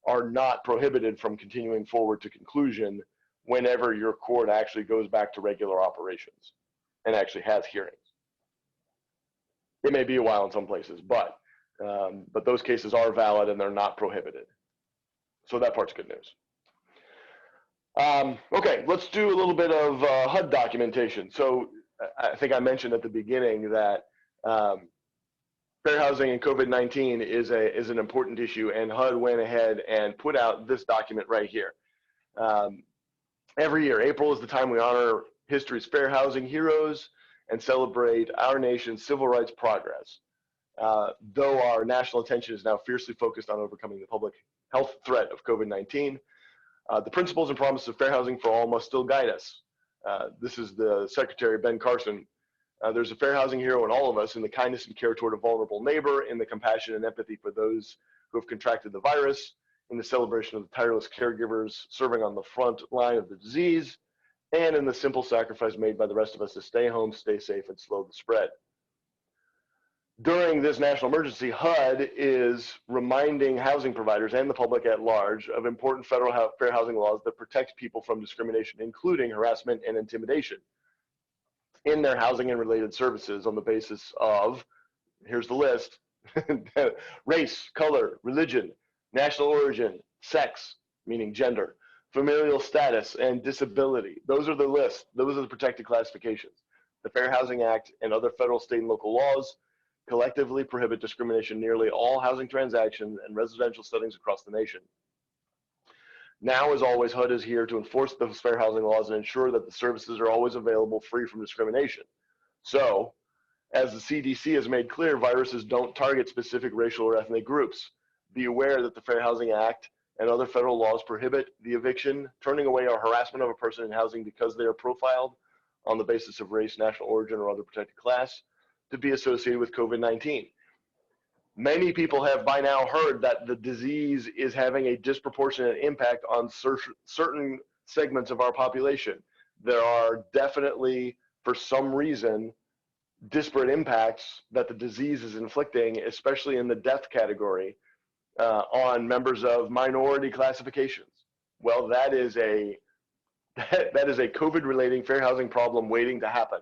are not prohibited from continuing forward to conclusion whenever your court actually goes back to regular operations and actually has hearings. It may be a while in some places, but those cases are valid and they're not prohibited. So that part's good news. Okay, let's do a little bit of HUD documentation. So I think I mentioned at the beginning that fair housing and COVID-19 is an important issue, and HUD went ahead and put out this document right here. Every year, April is the time we honor history's fair housing heroes and celebrate our nation's civil rights progress. Though our national attention is now fiercely focused on overcoming the public health threat of COVID-19, the principles and promises of fair housing for all must still guide us. This is the Secretary, Ben Carson. There's a fair housing hero in all of us, in the kindness and care toward a vulnerable neighbor, in the compassion and empathy for those who have contracted the virus, in the celebration of the tireless caregivers serving on the front line of the disease, and in the simple sacrifice made by the rest of us to stay home, stay safe, and slow the spread. During this national emergency, HUD is reminding housing providers and the public at large of important federal fair housing laws that protect people from discrimination, including harassment and intimidation, in their housing and related services on the basis of, here's the list, race, color, religion, national origin, sex, meaning gender, familial status, and disability. Those are the lists. Those are the protected classifications. The Fair Housing Act and other federal, state, and local laws collectively prohibit discrimination in nearly all housing transactions and residential settings across the nation. Now, as always, HUD is here to enforce those fair housing laws and ensure that the services are always available free from discrimination. So, as the CDC has made clear, viruses don't target specific racial or ethnic groups. Be aware that the Fair Housing Act and other federal laws prohibit the eviction, turning away, or harassment of a person in housing because they are profiled on the basis of race, national origin, or other protected class to be associated with COVID-19. Many people have by now heard that the disease is having a disproportionate impact on certain segments of our population. There are definitely, for some reason, disparate impacts that the disease is inflicting, especially in the death category, on members of minority classifications. Well, that is a COVID-related fair housing problem waiting to happen.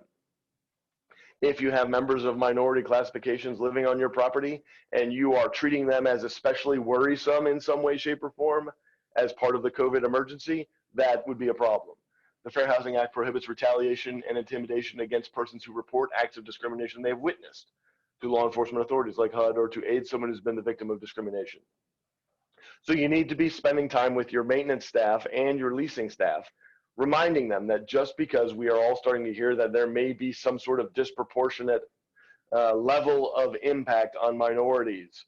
If you have members of minority classifications living on your property and you are treating them as especially worrisome in some way, shape, or form as part of the COVID emergency, that would be a problem. The Fair Housing Act prohibits retaliation and intimidation against persons who report acts of discrimination they've witnessed to law enforcement authorities like HUD, or to aid someone who's been the victim of discrimination. So you need to be spending time with your maintenance staff and your leasing staff, reminding them that just because we are all starting to hear that there may be some sort of disproportionate level of impact on minorities,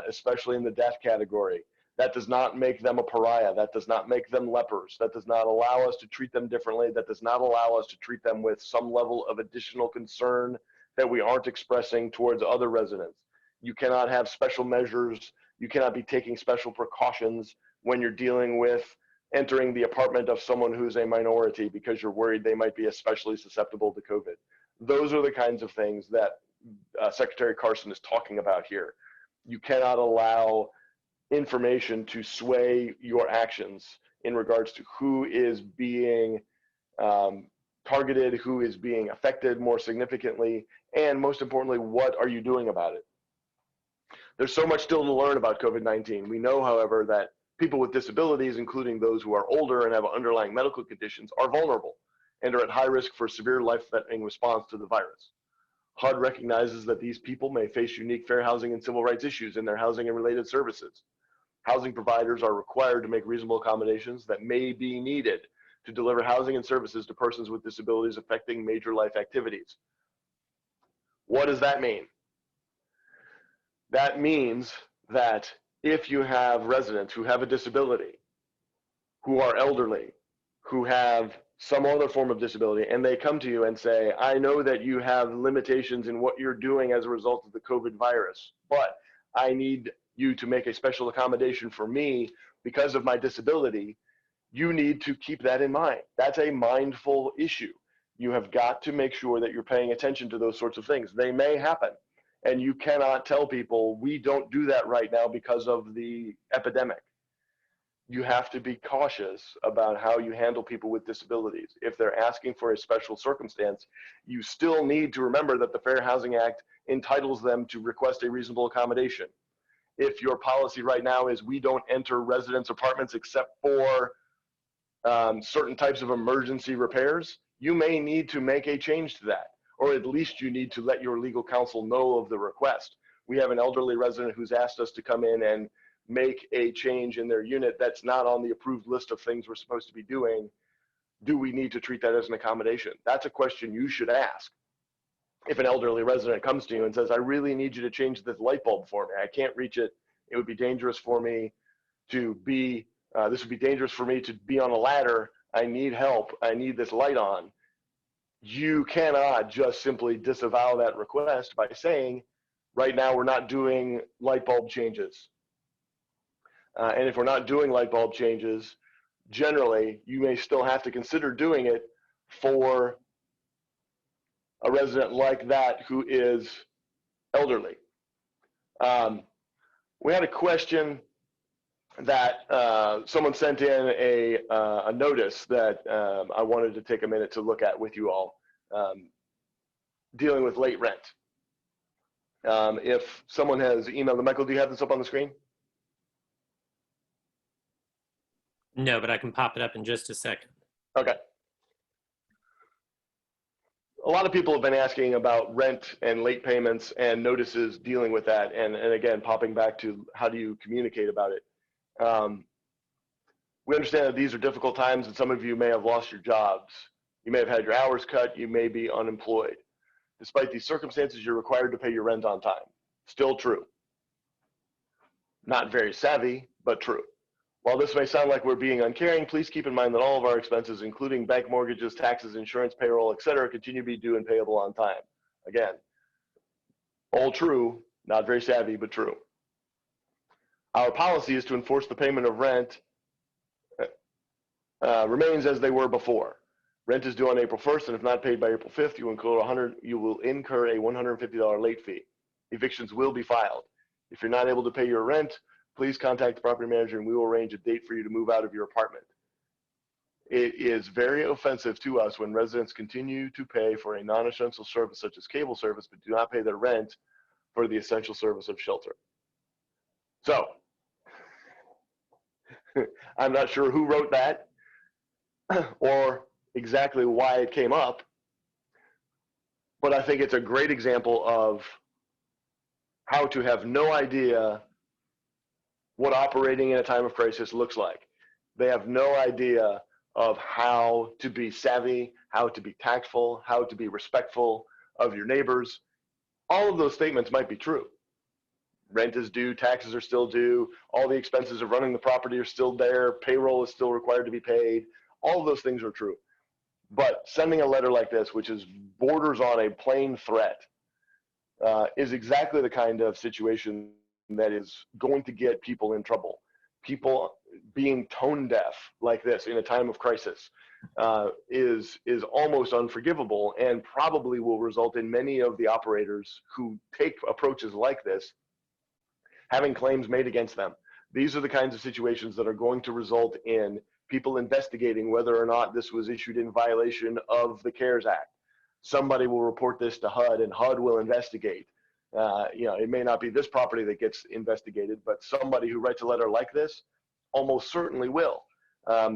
especially in the death category. That does not make them a pariah. That does not make them lepers. That does not allow us to treat them differently. That does not allow us to treat them with some level of additional concern that we aren't expressing towards other residents. You cannot have special measures. You cannot be taking special precautions when you're dealing with entering the apartment of someone who's a minority because you're worried they might be especially susceptible to COVID. Those are the kinds of things that Secretary Carson is talking about here. You cannot allow information to sway your actions in regards to who is being targeted, who is being affected more significantly, and most importantly, what are you doing about it? There's so much still to learn about COVID-19. We know, however, that people with disabilities, including those who are older and have underlying medical conditions, are vulnerable and are at high risk for severe life-threatening response to the virus. HUD recognizes that these people may face unique fair housing and civil rights issues in their housing and related services. Housing providers are required to make reasonable accommodations that may be needed to deliver housing and services to persons with disabilities affecting major life activities. What does that mean? That means that if you have residents who have a disability, who are elderly, who have some other form of disability, and they come to you and say, I know that you have limitations in what you're doing as a result of the COVID virus, but I need you to make a special accommodation for me because of my disability, you need to keep that in mind. That's a mindful issue. You have got to make sure that you're paying attention to those sorts of things. They may happen, and you cannot tell people, we don't do that right now because of the epidemic. You have to be cautious about how you handle people with disabilities. If they're asking for a special circumstance, you still need to remember that the Fair Housing Act entitles them to request a reasonable accommodation. If your policy right now is we don't enter residents' apartments except for certain types of emergency repairs, you may need to make a change to that, or at least you need to let your legal counsel know of the request. We have an elderly resident who's asked us to come in and make a change in their unit that's not on the approved list of things we're supposed to be doing. Do we need to treat that as an accommodation? That's a question you should ask. If an elderly resident comes to you and says, I really need you to change this light bulb for me, I can't reach it, it would be dangerous for me to be, this would be dangerous for me to be on a ladder, I need help, I need this light on. You cannot just simply disavow that request by saying, right now we're not doing light bulb changes. And if we're not doing light bulb changes, generally, you may still have to consider doing it for a resident like that who is elderly. We had a question that someone sent in a notice that I wanted to take a minute to look at with you all, dealing with late rent. If someone has emailed, Michael, do you have this up on the screen? No, but I can pop it up in just a second. Okay. A lot of people have been asking about rent and late payments and notices dealing with that. And again, popping back to how do you communicate about it? We understand that these are difficult times and some of you may have lost your jobs. You may have had your hours cut. You may be unemployed. Despite these circumstances, you're required to pay your rent on time. Still true. Not very savvy, but true. While this may sound like we're being uncaring, please keep in mind that all of our expenses, including bank mortgages, taxes, insurance, payroll, etc., continue to be due and payable on time. Again, all true, not very savvy, but true. Our policy is to enforce the payment of rent remains as they were before. Rent is due on April 1st, and if not paid by April 5th, you will incur a $150 late fee. Evictions will be filed. If you're not able to pay your rent, please contact the property manager and we will arrange a date for you to move out of your apartment. It is very offensive to us when residents continue to pay for a non-essential service such as cable service, but do not pay their rent for the essential service of shelter. So, I'm not sure who wrote that or exactly why it came up, but I think it's a great example of how to have no idea what operating in a time of crisis looks like. They have no idea of how to be savvy, how to be tactful, how to be respectful of your neighbors. all of those statements might be true. Rent is due, taxes are still due, all the expenses of running the property are still there, payroll is still required to be paid. All of those things are true. But sending a letter like this, which is borders on a plain threat, is exactly the kind of situation that is going to get people in trouble. People being tone deaf like this in a time of crisis is almost unforgivable, and probably will result in many of the operators who take approaches like this having claims made against them. These are the kinds of situations that are going to result in people investigating whether or not this was issued in violation of the CARES Act. Somebody will report this to HUD, and HUD will investigate. It may not be this property that gets investigated, but somebody who writes a letter like this almost certainly will.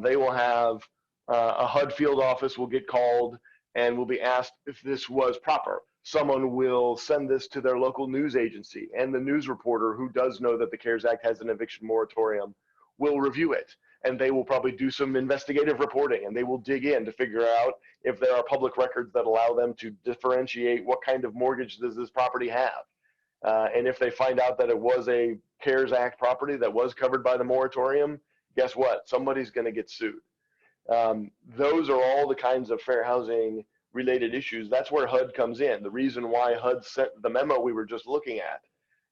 They will have a HUD field office will get called and will be asked if this was proper. Someone will send this to their local news agency, and the news reporter, who does know that the CARES Act has an eviction moratorium, will review it. And they will probably do some investigative reporting, and they will dig in to figure out if there are public records that allow them to differentiate what kind of mortgage does this property have. And if they find out that it was a CARES Act property that was covered by the moratorium, guess what? Somebody's going to get sued. Those are all the kinds of fair housing related issues. That's where HUD comes in. The reason why HUD sent the memo we were just looking at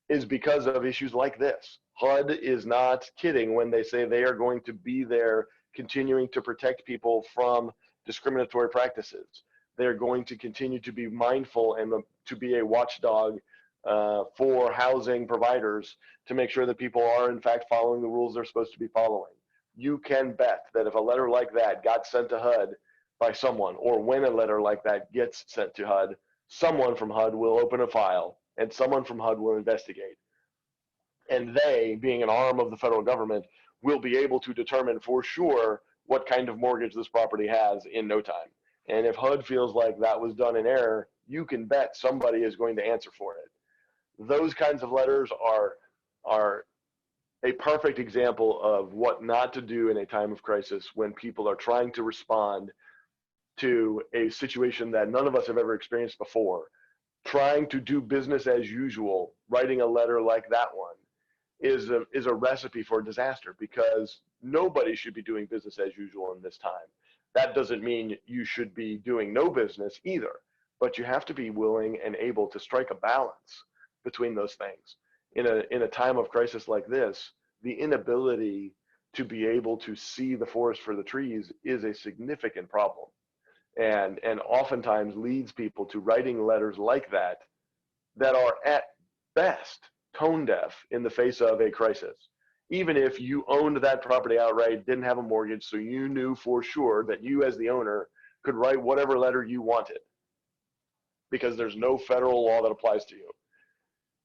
is because of issues like this. HUD is not kidding when they say they are going to be there continuing to protect people from discriminatory practices. They're going to continue to be mindful and to be a watchdog for housing providers to make sure that people are in fact following the rules they're supposed to be following. You can bet that if a letter like that got sent to HUD by someone, or when a letter like that gets sent to HUD, someone from HUD will open a file and someone from HUD will investigate. And they, being an arm of the federal government, will be able to determine for sure what kind of mortgage this property has in no time. And if HUD feels like that was done in error, you can bet somebody is going to answer for it. Those kinds of letters are a perfect example of what not to do in a time of crisis when people are trying to respond to a situation that none of us have ever experienced before. Trying to do business as usual, writing a letter like that one, is a recipe for disaster, because nobody should be doing business as usual in this time. That doesn't mean you should be doing no business either, but you have to be willing and able to strike a balance between those things. In a time of crisis like this, the inability to be able to see the forest for the trees is a significant problem, and oftentimes leads people to writing letters like that are at best tone deaf in the face of a crisis. Even if you owned that property outright, didn't have a mortgage, so you knew for sure that you as the owner could write whatever letter you wanted, because there's no federal law that applies to you.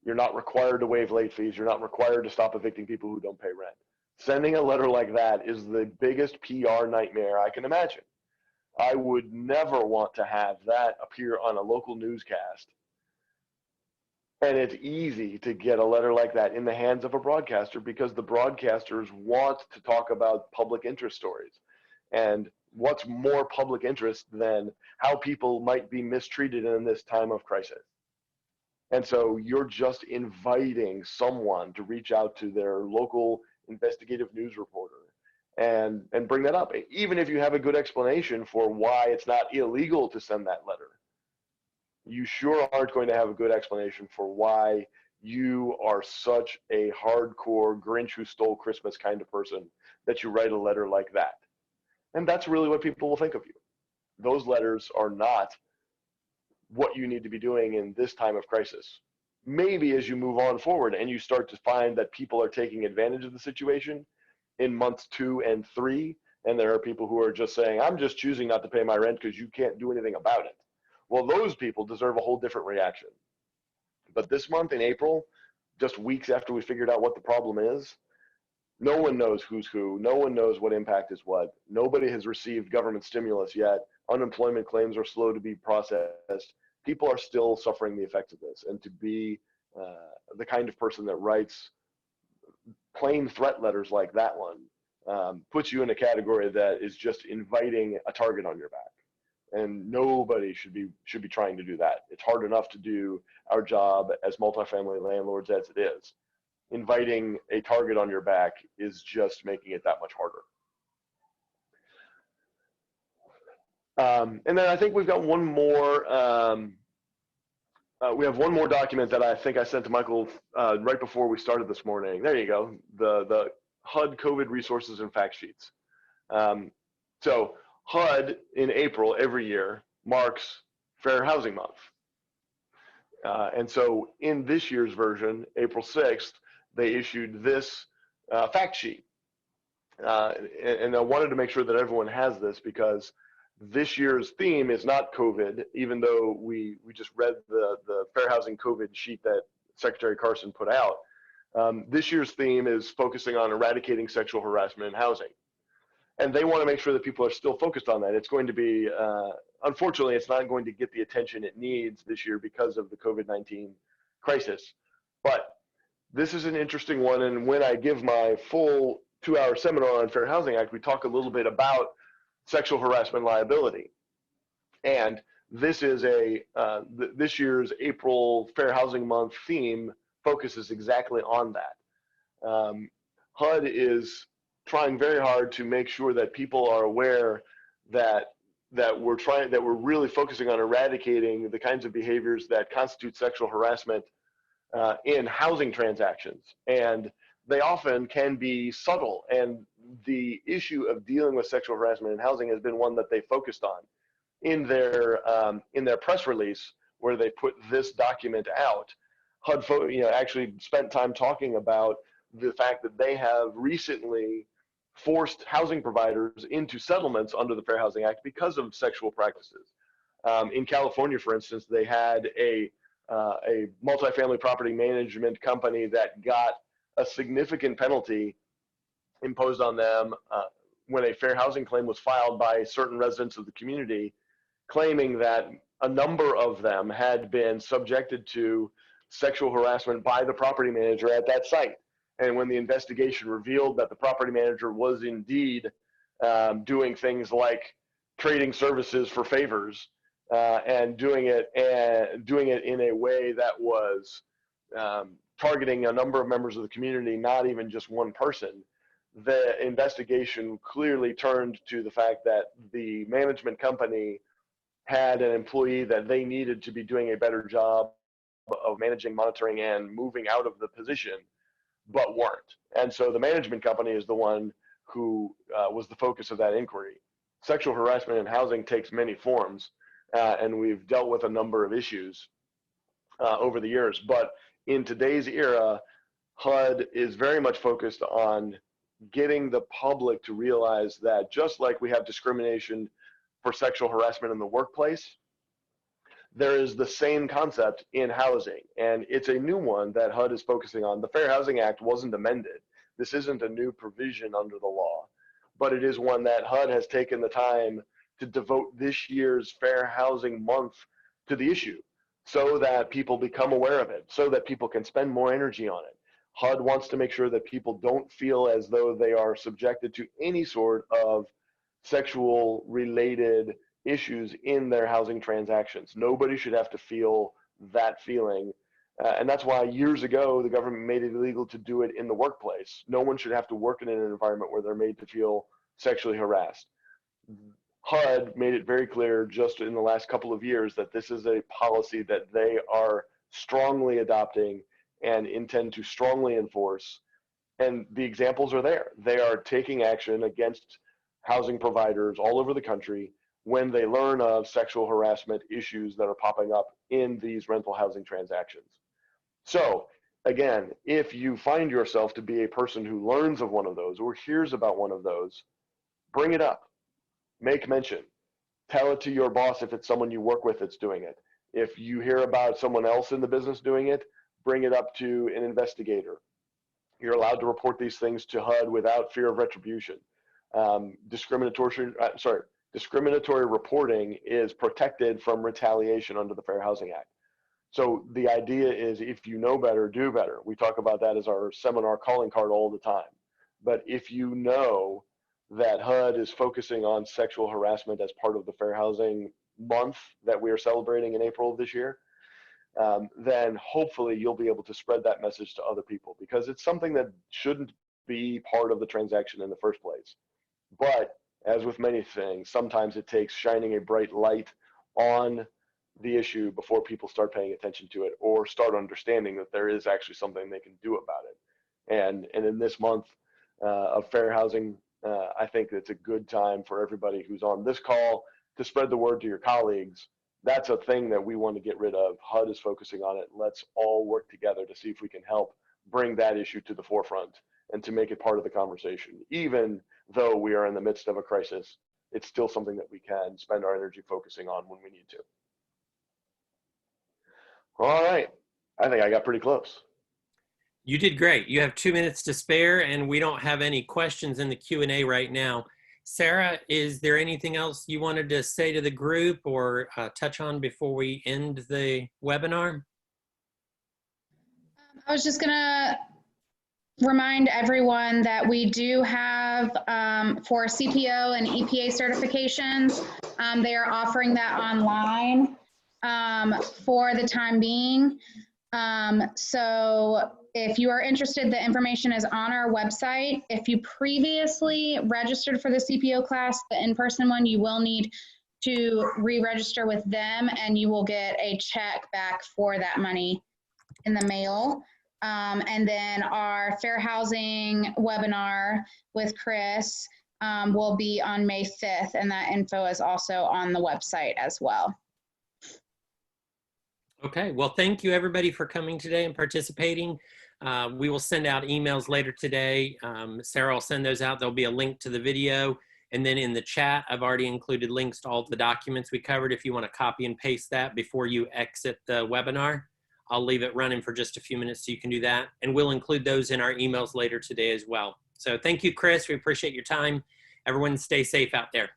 You're not required to waive late fees. You're not required to stop evicting people who don't pay rent. Sending a letter like that is the biggest PR nightmare I can imagine. I would never want to have that appear on a local newscast. And it's easy to get a letter like that in the hands of a broadcaster, because the broadcasters want to talk about public interest stories. And what's more public interest than how people might be mistreated in this time of crisis? And so you're just inviting someone to reach out to their local investigative news reporter and bring that up. Even if you have a good explanation for why it's not illegal to send that letter, you sure aren't going to have a good explanation for why you are such a hardcore Grinch who stole Christmas kind of person that you write a letter like that. And that's really what people will think of you. Those letters are not what you need to be doing in this time of crisis. Maybe as you move on forward and you start to find that people are taking advantage of the situation in months 2 and 3, and there are people who are just saying, I'm just choosing not to pay my rent because you can't do anything about it. Well, those people deserve a whole different reaction. But this month in April, just weeks after we figured out what the problem is, no one knows who's who. No one knows what impact is what. Nobody has received government stimulus yet. Unemployment claims are slow to be processed. People are still suffering the effects of this. And to be the kind of person that writes plain threat letters like that one puts you in a category that is just inviting a target on your back. and nobody should be trying to do that. It's hard enough to do our job as multifamily landlords as it is. Inviting a target on your back is just making it that much harder. And then I think we've got one more. We have one more document that I think I sent to Michael right before we started this morning. There you go, the HUD COVID resources and fact sheets. So HUD in April every year marks Fair Housing Month. And so in this year's version, April 6th, they issued this fact sheet. And I wanted to make sure that everyone has this because this year's theme is not COVID, even though we just read the Fair Housing COVID sheet that Secretary Carson put out. This year's theme is focusing on eradicating sexual harassment in housing. And they want to make sure that people are still focused on that. It's going to be, unfortunately, it's not going to get the attention it needs this year because of the COVID-19 crisis. But this is an interesting one. And when I give my full 2-hour seminar on Fair Housing Act, we talk a little bit about sexual harassment liability. And this is this year's April Fair Housing Month theme focuses exactly on that. HUD is trying very hard to make sure that people are aware that we're really focusing on eradicating the kinds of behaviors that constitute sexual harassment in housing transactions. And they often can be subtle, and the issue of dealing with sexual harassment in housing has been one that they focused on in their press release, where they put this document out. HUD, actually spent time talking about the fact that they have recently forced housing providers into settlements under the Fair Housing Act because of sexual practices. In California, for instance, they had a multifamily property management company that got a significant penalty imposed on them when a fair housing claim was filed by certain residents of the community, claiming that a number of them had been subjected to sexual harassment by the property manager at that site. And when the investigation revealed that the property manager was indeed doing things like trading services for favors and doing it in a way that was targeting a number of members of the community, not even just one person, the investigation clearly turned to the fact that the management company had an employee that they needed to be doing a better job of managing, monitoring, and moving out of the position, but weren't. And so the management company is the one who was the focus of that inquiry. Sexual harassment in housing takes many forms, and we've dealt with a number of issues over the years. But in today's era, HUD is very much focused on getting the public to realize that just like we have discrimination for sexual harassment in the workplace, there is the same concept in housing, and it's a new one that HUD is focusing on. The Fair Housing Act wasn't amended. This isn't a new provision under the law, but it is one that HUD has taken the time to devote this year's Fair Housing Month to the issue so that people become aware of it, so that people can spend more energy on it. HUD wants to make sure that people don't feel as though they are subjected to any sort of sexual related issues in their housing transactions. Nobody should have to feel that feeling. And that's why years ago, the government made it illegal to do it in the workplace. No one should have to work in an environment where they're made to feel sexually harassed. HUD made it very clear just in the last couple of years that this is a policy that they are strongly adopting and intend to strongly enforce. And the examples are there. They are taking action against housing providers all over the country when they learn of sexual harassment issues that are popping up in these rental housing transactions. So again, if you find yourself to be a person who learns of one of those or hears about one of those, bring it up, make mention, tell it to your boss if it's someone you work with that's doing it. If you hear about someone else in the business doing it, bring it up to an investigator. You're allowed to report these things to HUD without fear of retribution. Discriminatory reporting is protected from retaliation under the Fair Housing Act. So the idea is, if you know better, do better. We talk about that as our seminar calling card all the time. But if you know that HUD is focusing on sexual harassment as part of the Fair Housing month that we are celebrating in April of this year, then hopefully you'll be able to spread that message to other people, because it's something that shouldn't be part of the transaction in the first place. But as with many things, sometimes it takes shining a bright light on the issue before people start paying attention to it or start understanding that there is actually something they can do about it. And in this month of fair housing, I think it's a good time for everybody who's on this call to spread the word to your colleagues. That's a thing that we want to get rid of. HUD is focusing on it. Let's all work together to see if we can help bring that issue to the forefront and to make it part of the conversation. Even though we are in the midst of a crisis, it's still something that we can spend our energy focusing on when we need to. All right, I think I got pretty close. You did great. You have 2 minutes to spare, and we don't have any questions in the Q&A right now. Sarah, is there anything else you wanted to say to the group or touch on before we end the webinar? I was just gonna remind everyone that we do have for CPO and EPA certifications, they are offering that online for the time being. So if you are interested, the information is on our website. If you previously registered for the CPO class, the in-person one, you will need to re-register with them, and you will get a check back for that money in the mail. And then our fair housing webinar with Chris will be on May 5th, and that info is also on the website as well. Okay, well, thank you everybody for coming today and participating. We will send out emails later today. Sarah will send those out. There'll be a link to the video. And then in the chat, I've already included links to all the documents we covered if you want to copy and paste that before you exit the webinar. I'll leave it running for just a few minutes so you can do that. And we'll include those in our emails later today as well. So thank you, Chris. We appreciate your time. Everyone stay safe out there.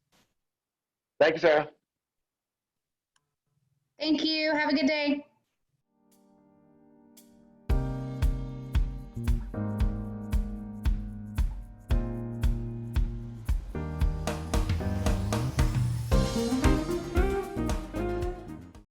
Thank you, Sarah. Thank you. Have a good day.